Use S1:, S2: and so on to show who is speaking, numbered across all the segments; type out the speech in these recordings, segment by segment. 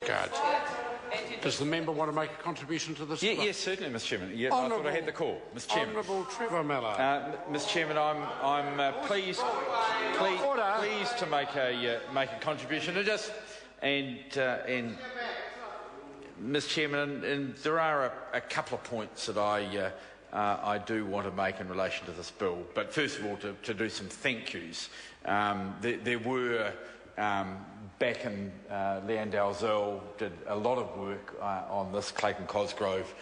S1: Card. Does the member want to make a contribution to this?
S2: Yes, certainly, Mr. Chairman. Yeah, I thought I had the call, Mr. Chairman.
S1: Honourable Trevor Miller.
S2: Mr. Chairman, I'm pleased to make a contribution. And Mr. Chairman, and there are a couple of points that I do want to make in relation to this bill. But first of all, to do some thank yous. There were. Back in Leanne Dalzell did a lot of work on this. Clayton Cosgrove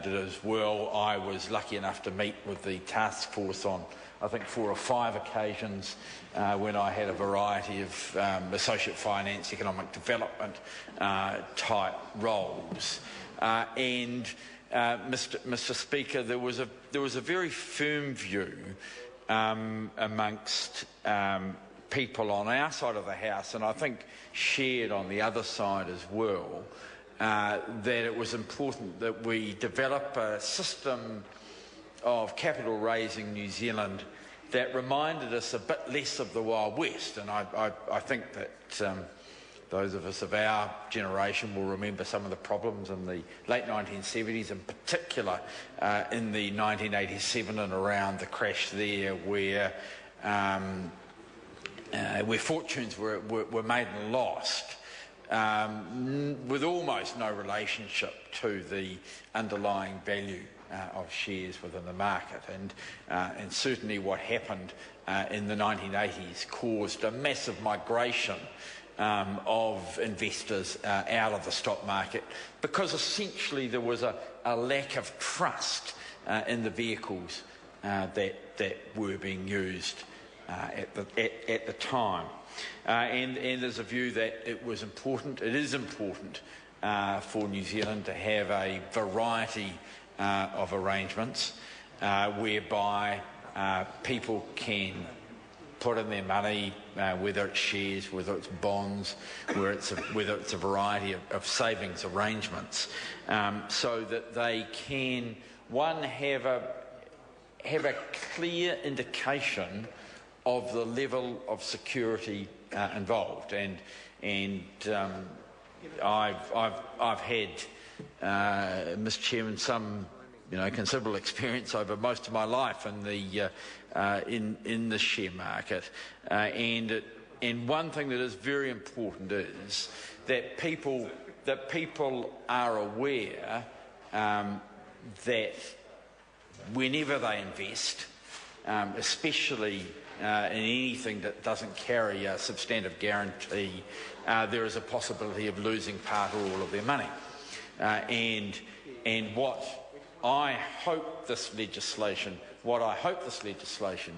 S2: did as well. I was lucky enough to meet with the task force on, I think, 4 or 5 occasions when I had a variety of associate finance, economic development type roles. Mr. Speaker, there was a very firm view amongst people on our side of the House, and I think shared on the other side as well, that it was important that we develop a system of capital raising New Zealand that reminded us a bit less of the Wild West. And I think that those of us of our generation will remember some of the problems in the late 1970s, in particular in the 1987 and around the crash there, where fortunes were made and lost with almost no relationship to the underlying value of shares within the market. And certainly what happened in the 1980s caused a massive migration of investors out of the stock market, because essentially there was a lack of trust in the vehicles that were being used at the time, and there's a view that it is important for New Zealand to have a variety of arrangements whereby people can put in their money, whether it's shares, whether it's bonds, whether it's a variety of savings arrangements, so that they can have a clear indication of the level of security involved, and I've had, Mr. Chairman, some considerable experience over most of my life in the share market, and one thing that is very important is that people are aware that whenever they invest, especially in anything that doesn't carry a substantive guarantee, there is a possibility of losing part or all of their money. And what I hope this legislation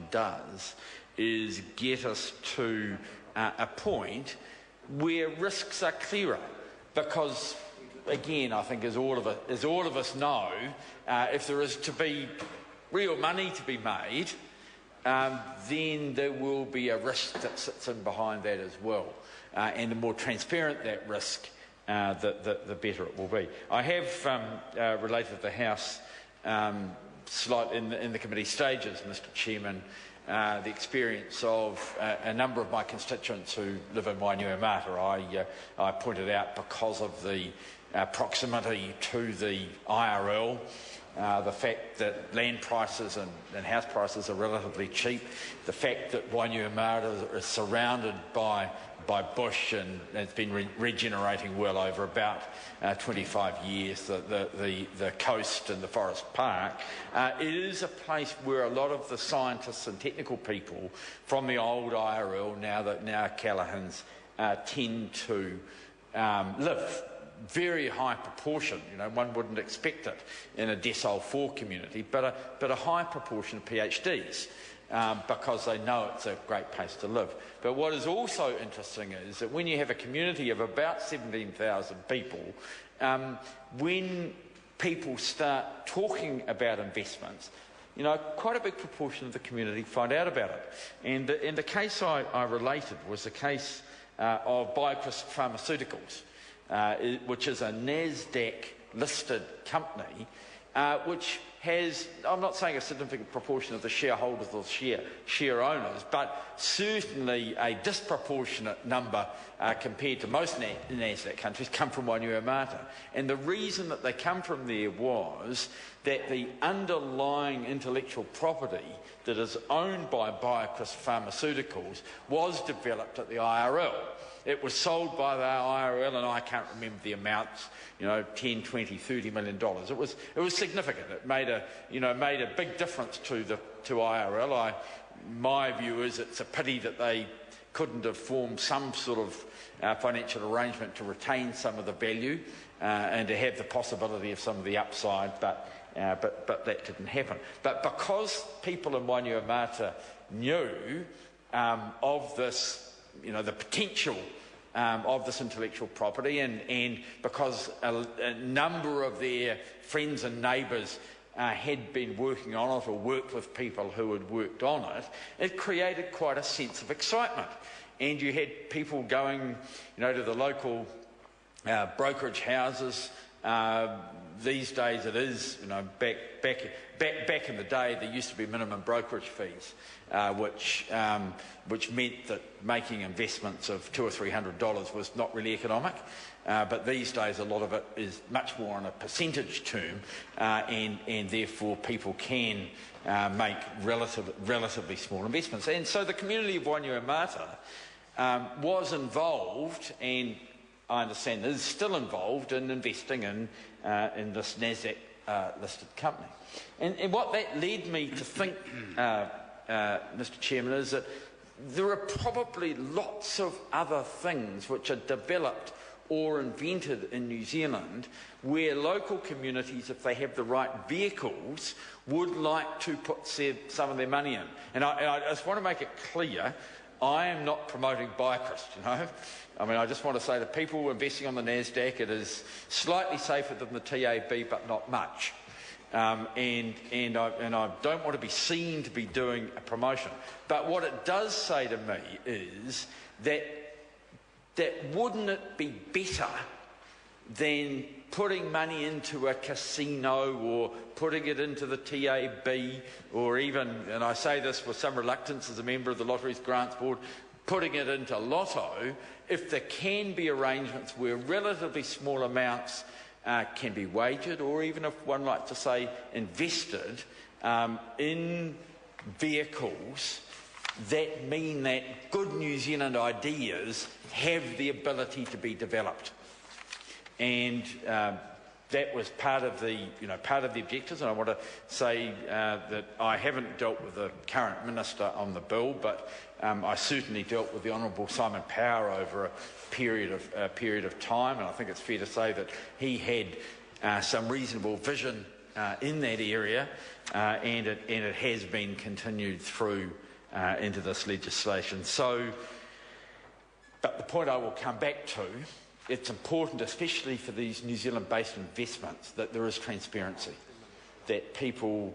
S2: does is get us to a point where risks are clearer, because again, I think as all of us know, if there is to be real money to be made, then there will be a risk that sits in behind that as well. And the more transparent that risk, the better it will be. I have related the House in the committee stages, Mr. Chairman, the experience of a number of my constituents who live in Wainuiomata. I pointed out, because of the proximity to the IRL, the fact that land prices and house prices are relatively cheap, the fact that Wainuiomata is surrounded by bush and it's been regenerating well over about 25 years, the coast and the forest park. It is a place where a lot of the scientists and technical people from the old IRL, now Callaghan's, tend to live. Very high proportion, one wouldn't expect it in a Decile 4 community, but a high proportion of PhDs, because they know it's a great place to live. But what is also interesting is that when you have a community of about 17,000 people, when people start talking about investments, quite a big proportion of the community find out about it. And the case I related was the case of BioCryst Pharmaceuticals, which is a NASDAQ listed company, which has, I'm not saying a significant proportion of the shareholders or share owners, but certainly a disproportionate number compared to most NASDAQ countries come from Wainuiomata. And the reason that they come from there was that the underlying intellectual property that is owned by BioCryst Pharmaceuticals was developed at the IRL. It was sold by the IRL, and I can't remember the amounts, you know, $10, $20, $30 million. It was significant. It made a big difference to IRL. My view is it's a pity that they couldn't have formed some sort of financial arrangement to retain some of the value and to have the possibility of some of the upside, but that didn't happen. But because people in Wainuiomata knew of this, you know, the potential of this intellectual property, and because a number of their friends and neighbours had been working on it or worked with people who had worked on it, it created quite a sense of excitement. And you had people going, you know, to the local brokerage houses. These days it is, you know, back in the day there used to be minimum brokerage fees, which meant that making investments of $200 or $300 was not really economic. But these days a lot of it is much more on a percentage term, and therefore people can make relatively small investments. And so the community of Wainuiomata was involved, and I understand is still involved in investing in this NASDAQ listed company. And what that led me to think, Mr. Chairman, is that there are probably lots of other things which are developed or invented in New Zealand where local communities, if they have the right vehicles, would like to put some of their money in. And I just want to make it clear, I am not promoting BioCryst, you know. I mean, I just want to say to people investing on the NASDAQ, it is slightly safer than the TAB, but not much. And I don't want to be seen to be doing a promotion. But what it does say to me is that wouldn't it be better than putting money into a casino or putting it into the TAB, or even, and I say this with some reluctance as a member of the Lotteries Grants Board, putting it into Lotto, if there can be arrangements where relatively small amounts can be wagered, or even, if one likes to say, invested in vehicles that mean that good New Zealand ideas have the ability to be developed. And that was part of the objectives. And I want to say that I haven't dealt with the current minister on the bill, but I certainly dealt with the Honourable Simon Power over a period of time, and I think it's fair to say that he had some reasonable vision in that area, and it has been continued through into this legislation. So, but the point I will come back to, it's important, especially for these New Zealand-based investments, that there is transparency, that people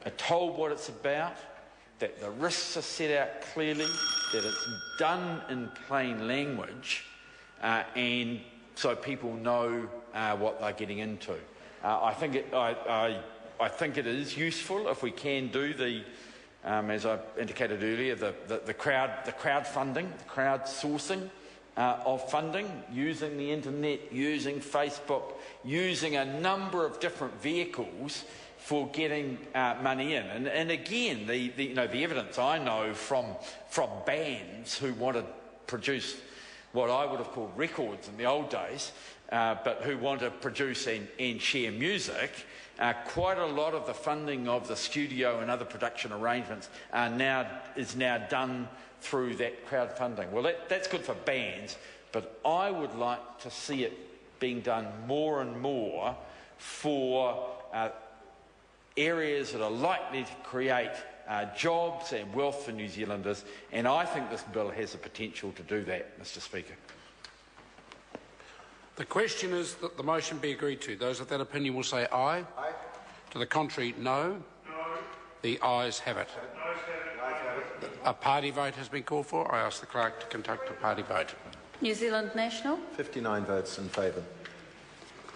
S2: are told what it's about, that the risks are set out clearly, that it's done in plain language, and so people know what they're getting into. I think it is useful if we can do the, as I indicated earlier, the crowdfunding, the crowdsourcing of funding, using the internet, using Facebook, using a number of different vehicles for getting money in. And again, the evidence I know from bands who want to produce what I would have called records in the old days, but who want to produce and share music, quite a lot of the funding of the studio and other production arrangements is now done through that crowdfunding. Well, that's good for bands, but I would like to see it being done more and more for areas that are likely to create jobs and wealth for New Zealanders, and I think this bill has the potential to do that, Mr. Speaker.
S1: The question is that the motion be agreed to. Those of that opinion will say aye. Aye. To the contrary, no. No. The ayes have it. A party vote has been called for. I ask the clerk to conduct a party vote.
S3: New Zealand National.
S4: 59 votes in favour.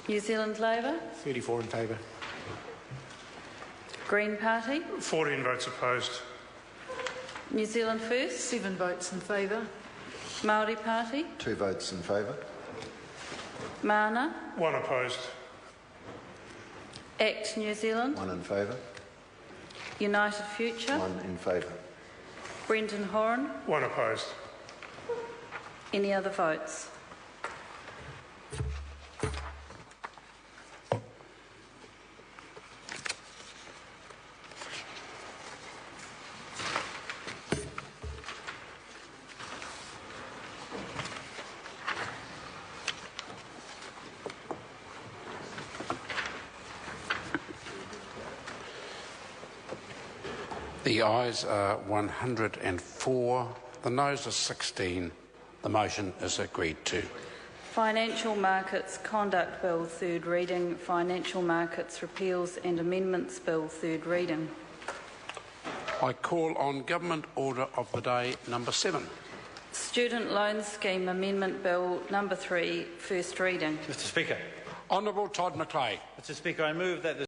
S3: New Zealand Labour.
S5: 34 in favour.
S3: Green Party?
S4: 14 votes opposed.
S3: New Zealand First?
S5: 7 votes in favour.
S3: Māori Party?
S6: 2 votes in favour.
S3: Mana?
S4: 1 opposed.
S3: ACT New Zealand?
S6: 1 in favour.
S3: United Future?
S6: 1 in favour.
S3: Brendan Horan?
S4: 1 opposed.
S3: Any other votes?
S1: The ayes are 104, the noes are 16. The motion is agreed to.
S3: Financial Markets Conduct Bill, third reading. Financial Markets Repeals and Amendments Bill, third reading.
S1: I call on Government Order of the Day number 7.
S3: Student Loan Scheme Amendment Bill number 3, first reading.
S7: Mr Speaker.
S1: Honourable Todd McLeay.
S7: Mr Speaker, I move that the